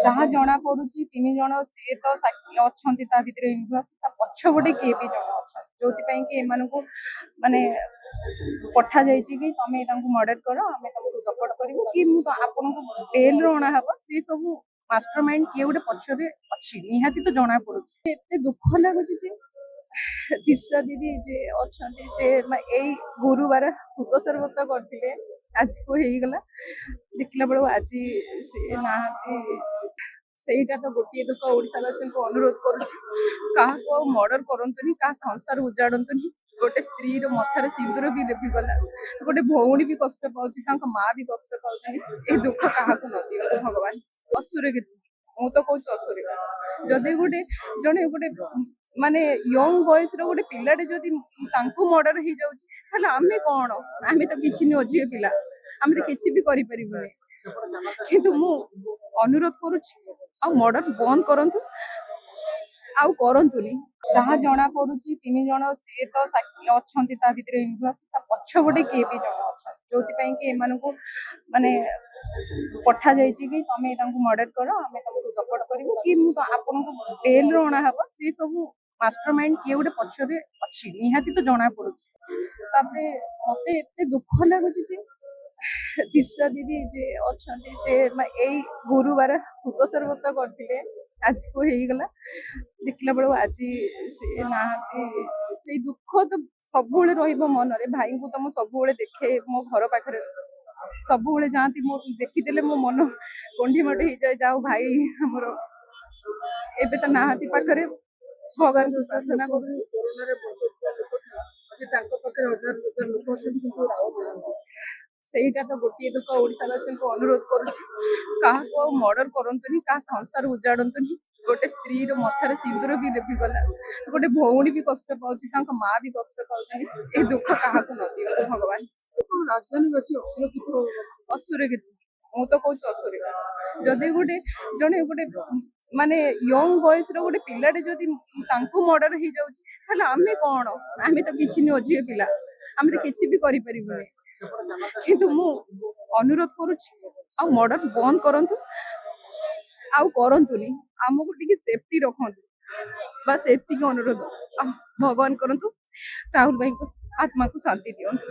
जहाँ जना पड़ुची 3 जण से तो अछंती ता भितरे इन्वॉल्व ता पछपटे किए भी जण अछन जोथि कि एमानकु माने पठा जाइछि कि तमे तांकु मर्डर करो आमे तुमको सपोर्ट करिवो कि मु तो आपनको बेल रो अणा हबो से सब मास्टरमाइंड किए गोटे पछरे अछि निहाती तो जना पड़ुची एते दुख लागुची जे तीर्षा दीदी जे अछंती से एई गुरुवार सुदशर व्रत करथिले आज को हेगला देखला बेलू आज से नाहाती ସେଇଟା ତ ଗୋଟିଏ ଦୁଃଖ ଓଡ଼ିଶାବାସୀଙ୍କୁ ଅନୁରୋଧ କରୁଛି କାହାକୁ ଆଉ ମର୍ଡର କରନ୍ତୁନି କାହା ସଂସାର ଉଜାଡ଼ନ୍ତୁନି ଗୋଟେ ସ୍ତ୍ରୀର ମଥାରେ ସିନ୍ଦୁର ବି ଲେପିଗଲା ଗୋଟେ ଭଉଣୀ ବି କଷ୍ଟ ପାଉଛି ତାଙ୍କ ମା ବି କଷ୍ଟ ପାଉଛନ୍ତି ଏ ଦୁଃଖ କାହାକୁ ନ ଦିଅନ୍ତୁ ଭଗବାନ ଅସୁରକ୍ଷିତ ମୁଁ ତ କହୁଛି ଅସୁରକ୍ଷିତ ଯଦି ଗୋଟେ ଜଣେ ଗୋଟେ ମାନେ ୟଙ୍ଗ ବୟସର ଗୋଟେ ପିଲାଟେ ଯଦି ତାଙ୍କୁ ମର୍ଡର ହେଇଯାଉଛି ତାହେଲେ ଆମେ କଣ ଆମେ ତ କିଛି ନୁହଁ ଝିଅ ପିଲା ଆମେ ତ କିଛି ବି କରିପାରିବୁନି କିନ୍ତୁ ମୁଁ ଅନୁରୋଧ କରୁଛି ଆଉ ମର୍ଡର ବନ୍ଦ କରନ୍ତୁ ଆଉ କରନ୍ତୁନି ଯାହା ଜଣା ପଡୁଛି 3 ଜଣ ସେ ତ ଅଛନ୍ତି ତା ଭିତରେ ଇନ୍ଭଲ୍ଭ ତା ପଛପଟେ କିଏ ବି ଜଣ ଅଛନ୍ତି ଯୋଉଥିପାଇଁ କି ଏମାନଙ୍କୁ ମାନେ ପଠା ଯାଇଛି କି ତମେ ତାଙ୍କୁ ମର୍ଡର କର ଆମେ ତମକୁ ସପୋର୍ଟ କରିବୁ କି ମୁଁ ତ ଆପଣଙ୍କୁ ବେଲ ର ଅଣା ହବ ସେ ସବୁ ମାଷ୍ଟରମାଇଣ୍ଡ କିଏ ଗୋଟେ ପଛରେ ଅଛି ନିହାତି ତ ଜଣା ପଡୁଛି ତାପରେ ମତେ ଏତେ ଦୁଃଖ ଲାଗୁଛି ଯେ तीर्षा दीदी जे अछंती से एई गुरुवार सुदशर व्रत करथिले आज को हेगला देखला बेलू आज से नाहाती से दुख तो सबुले रहिबो मन रे भाई को तो मो सबुले देखे मो घर पाखरे सबुले जाती मो देखिदेले मो मन कोंढी मटे ही जाय जाओ भाई हमर एबे तो नाहाती पाखरे भगवान को प्रार्थना करू कोरोना रे बचुवा लोक जे तांको पाखरे हजार हजार लोक अछंती किंतु ସେଇଟା ତ ଗୋଟିଏ ଦୁଃଖ ଓଡ଼ିଶାବାସୀଙ୍କୁ ଅନୁରୋଧ କରୁଛି କାହାକୁ ଆଉ ମର୍ଡର କରନ୍ତୁନି କାହା ସଂସାର ଉଜାଡ଼ନ୍ତୁନି ଗୋଟେ ସ୍ତ୍ରୀର ମଥାରେ ସିନ୍ଦୁର ବି ଲେପିଗଲା ଗୋଟେ ଭଉଣୀ ବି କଷ୍ଟ ପାଉଛି ତାଙ୍କ ମା ବି କଷ୍ଟ ପାଉଛନ୍ତି ଏ ଦୁଃଖ କାହାକୁ ନ ଦିଅନ୍ତୁ ଭଗବାନ ରାଜଧାନୀବାସୀ ଅସୁରକ୍ଷିତ ମୁଁ ତ କହୁଛି ଅସୁରକ୍ଷିତ ଯଦି ଗୋଟେ ଜଣେ ଗୋଟେ ମାନେ ୟଙ୍ଗ ବୟସର ଗୋଟେ ପିଲାଟେ ଯଦି ତାଙ୍କୁ ମର୍ଡର ହେଇଯାଉଛି ତାହେଲେ ଆମେ କଣ ଆମେ ତ କିଛି ନୁହଁ ଝିଅ ପିଲା ଆମେ ତ କିଛି ବି କରିପାରିବୁନି କିନ୍ତୁ ମୁଁ ଅନୁରୋଧ କରୁଛି ଆଉ ମର୍ଡର ବନ୍ଦ କରନ୍ତୁ ଆଉ କରନ୍ତୁନି ଆମକୁ ଟିକେ ସେଫ୍ଟି ରଖନ୍ତୁ ବାସ୍ ଏତିକି ଅନୁରୋଧ ଭଗବାନ କରନ୍ତୁ ରାହୁଲ ଭାଇଙ୍କ ଆତ୍ମାକୁ ଶାନ୍ତି ଦିଅନ୍ତୁ।